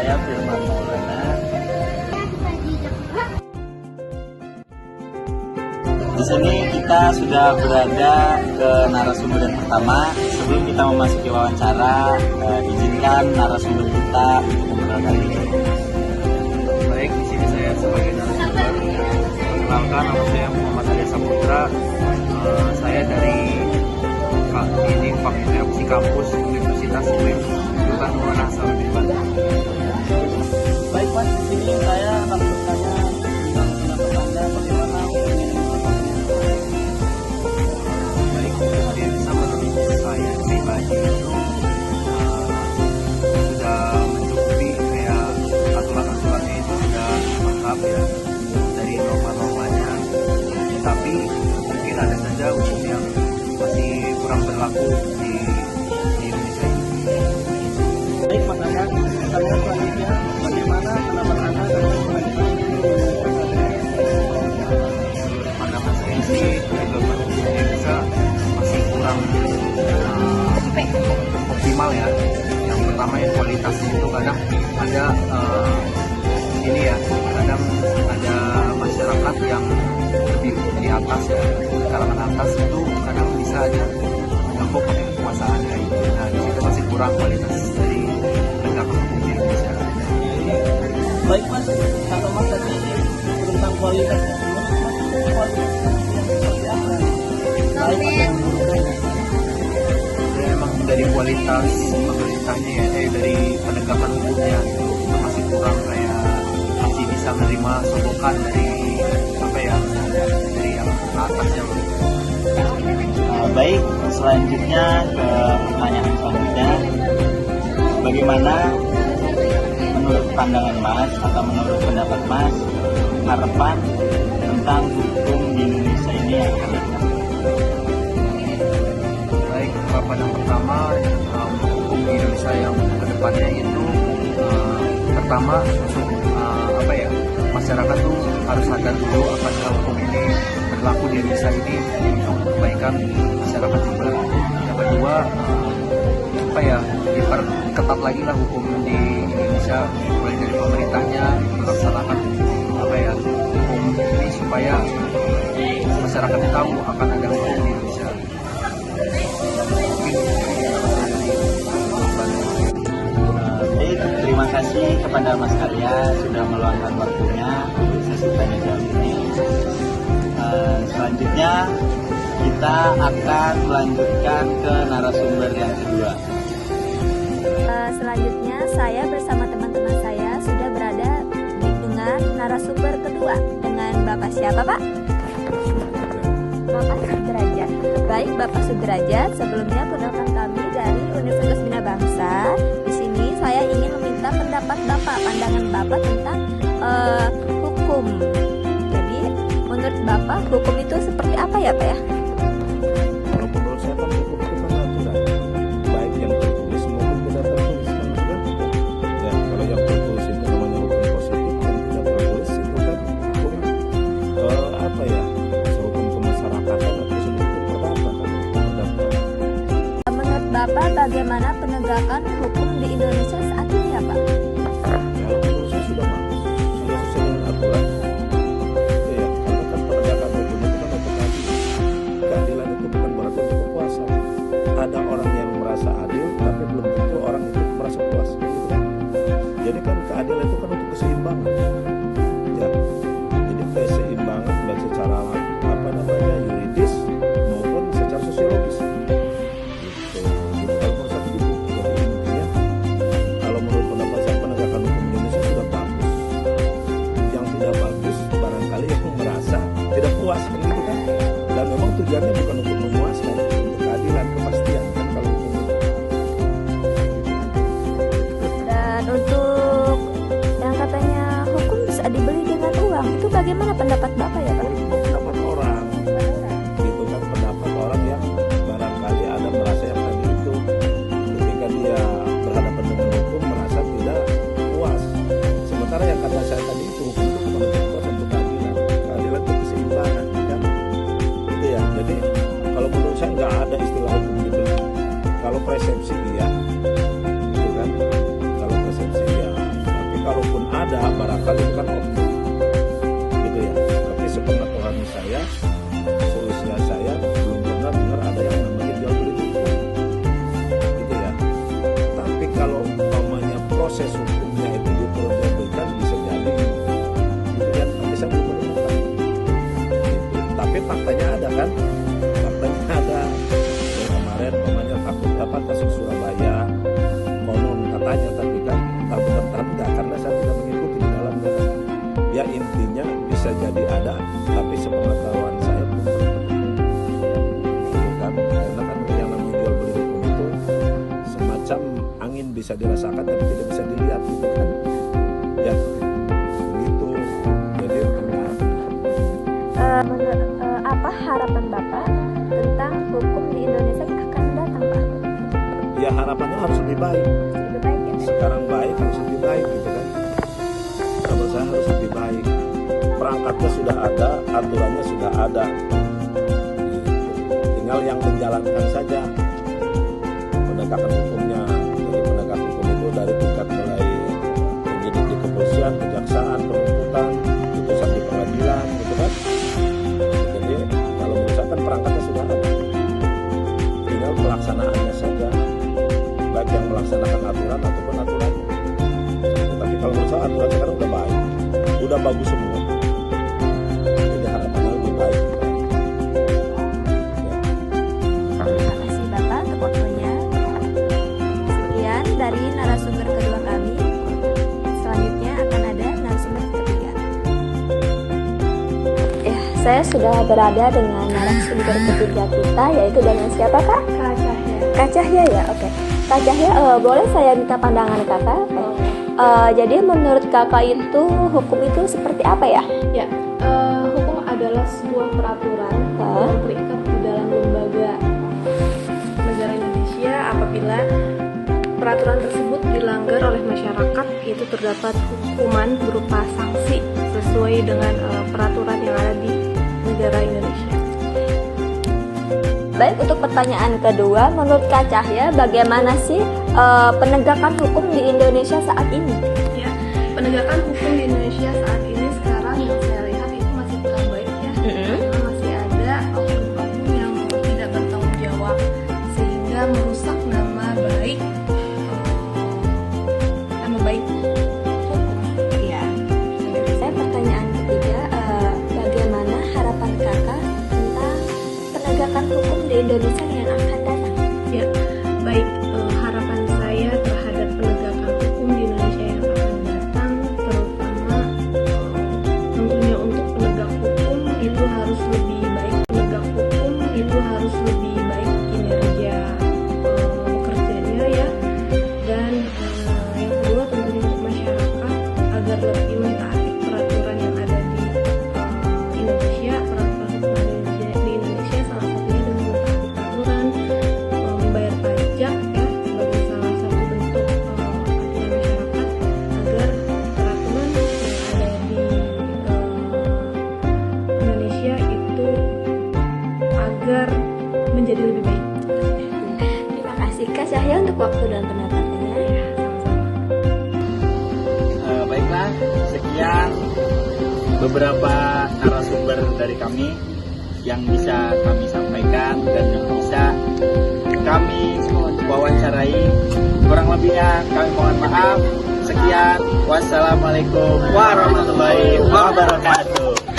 saya Firman Maulana. Di sini kita sudah berada ke narasumber yang pertama. Sebelum kita memasuki wawancara, izinkan narasumber kita untuk memperkenalkan diri. Baik, di sini saya sebagai narasumber. Perkenalkan, nama saya Muhammad Arya Saputra. Saya dari Fakultas Kampus Universitas UIN, jurusan Maulana Hasanuddin Bandung. Baik Mas, di sini saya akan bertanya tentang pendapat Anda bagaimana Baik, jadi sama seperti saya pribadi itu sudah mencukupi, kayak aturan-aturannya itu sudah lengkap ya, dari norma-normanya. Tapi mungkin ada saja hukum yang masih kurang berlaku di Indonesia ini. Baik Mas Anda, pertanyaan selanjutnya, bagaimana pendapat Anda tentang Pandangan saya sih, penegakan hukum di Indonesia masih kurang optimal ya. Yang pertama ya, kualitasnya itu kadang ada ini ya, kadang ada masyarakat yang lebih di atas ya, kalangan atas itu kadang bisa aja mengganggu pakai kekuasaannya itu. Nah, itu masih kurang kualitas dari penegakan hukum di Indonesia. Baik Mas, kalau Mas tadi tentang kualitasnya, kualitas yang seperti apa? Baik atau yang buruk? Ya, emang dari kualitas pemerintahnya ya, dari penegakan hukumnya itu masih kurang, kayak masih bisa menerima sogokan dari apa ya, dari yang atasnya. Baik, selanjutnya ke pertanyaan selanjutnya, bagaimana menurut pandangan Mas atau menurut pendapat Mas harapan tentang hukum di Indonesia ini yang akan datang? Baik, harapan yang pertama, hukum di Indonesia yang kedepannya itu pertama untuk apa ya, masyarakat tuh harus sadar dulu apakah hukum ini berlaku di Indonesia ini untuk kebaikan masyarakat juga. Yang kedua, apa ya, diperketat lagi lah hukum di Indonesia, mulai dari pemerintahnya melaksanakan apa ya, hukum ini supaya masyarakat tahu akan ada hukum di Indonesia. Baik, terima kasih kepada Mas Karya sudah meluangkan waktunya untuk sesi tanya jawab ini. Selanjutnya kita akan melanjutkan ke narasumber yang kedua. Selanjutnya saya bersama teman-teman saya sudah berada dengan narasumber kedua dengan Bapak siapa Pak? Bapak Sudrajat. Baik Bapak Sudrajat, sebelumnya perkenalkan kami dari Universitas Bina Bangsa. Di sini saya ingin meminta pendapat Bapak, pandangan Bapak tentang hukum. Jadi menurut Bapak hukum itu seperti apa ya Pak ya? Kalau menurut saya kan hukum itu kan aturan, baik yang tertulis maupun tidak tertulis kan aturan. Ya, kalau yang tertulis itu namanya hukum positif, yang tidak tertulis itu kan hukum apa ya, hukum kemasyarakatan atau hukum perdata kan. Menurut Bapak bagaimana penegakan hukum di Indonesia saat ini ya Pak? Ya, menurut saya sudah bagus, sudah sesuai dengan aturan. Iya, karena kan penegakan hukum itu kan untuk keadilan itu bukan berarti untuk kekuasaan. Ada orang yang merasa adil, tapi belum tentu orang itu merasa puas. Gitu kan? Jadi kan keadilan itu kan untuk keseimbangan. Ya, jadi keseimbangan baik secara apa namanya yuridis maupun secara sosiologis. Gitu. Jadi kalau menurut saya begitu. Jadi intinya kalau menurut pendapat saya penegakan hukum Indonesia sudah bagus. Yang tidak bagus barangkali yang merasa tidak puas kan gitu kan. Dan memang tujuannya bukan untuk memuaskan, untuk keadilan, kepastian kan kalau hukum itu. Dan untuk proses hukumnya itu diperlukan bisa jadi yang bisa menemukan. Gitu. Tapi faktanya ada kan? Faktanya ada. Yang kemarin namanya takut dapat kasus Surabaya, konon katanya, tapi kan tak benar enggak karena saya tidak mengikuti di dalamnya. Ya intinya bisa jadi ada, tapi sepengetahuan saya belum pernah. Gitu kan? Karena kan yang namanya jual beli hukum itu semacam angin bisa dirasakan tapi tidak bisa dilihat gitu kan. Ya begitu. Jadi apa harapan Bapak tentang hukum di Indonesia yang akan datang, Pak? ya harapannya harus lebih baik. Lebih baik ya, Pak? Sekarang baik harus lebih baik gitu kan. Kalau saya harus lebih baik. Perangkatnya sudah ada, aturannya sudah ada. Gitu. Tinggal yang menjalankan saja penegakan hukumnya. Jadi penegak hukum itu dari tingkat mulai penyidik di kepolisian, kejaksaan, penuntutan, putusan di pengadilan gitu kan. Jadi kalau misalkan perangkatnya sudah ada, tinggal pelaksanaannya saja, baik yang melaksanakan aturan ataupun aturan. Tapi kalau menurut saya aturan sekarang udah baik, udah bagus semua. Jadi harapannya lebih baik. Terima kasih Bapak untuk waktunya. Sekian dari narasumber kedua kami. Selanjutnya akan ada narasumber ketiga. Ya, saya sudah berada dengan narasumber ketiga kita, yaitu dengan siapa, Kak? Kak Cahya. Kak Cahya ya, oke. Kak Cahya, boleh saya minta pandangan Kakak? Jadi menurut Kakak itu hukum itu seperti apa ya? Ya, hukum adalah sebuah peraturan yang terikat di dalam lembaga negara Indonesia. Apabila peraturan tersebut dilanggar oleh masyarakat, itu terdapat hukuman berupa sanksi sesuai dengan peraturan yang ada di negara Indonesia. Baik, untuk pertanyaan kedua, menurut Kak Cahya, bagaimana sih penegakan hukum di Indonesia saat ini? Ya, penegakan hukum di Indonesia saat ini sekarang yang saya lihat itu masih kurang baik ya. Karena masih ada oknum-oknum yang tidak bertanggung jawab sehingga merusak nama baik hukum. Ya. Saya pertanyaan ketiga, bagaimana harapan Kakak tentang penegakan hukum di Indonesia yang akan datang? Ya, baik, harapan saya terhadap penegakan hukum di Indonesia yang akan datang, terutama tentunya untuk penegak hukum itu harus lebih baik, penegak hukum itu harus lebih baik kinerja bekerjanya ya, dan yang kedua tentunya untuk masyarakat agar lebih mentaati peraturan yang ada di Indonesia, peraturan hukum di Indonesia salah satunya dengan mentaati peraturan, membayar pajak ya sebagai salah satu bentuk patuhan masyarakat agar peraturan yang ada di Indonesia itu agar menjadi lebih baik. Terima kasih Kak Cahya untuk waktu dan pendapatnya. Ya, sama-sama. Baiklah, sekian beberapa narasumber dari kami yang bisa kami sampaikan dan yang bisa kami wawancarai. Kurang lebihnya kami mohon maaf. Sekian, wassalamualaikum warahmatullahi wabarakatuh.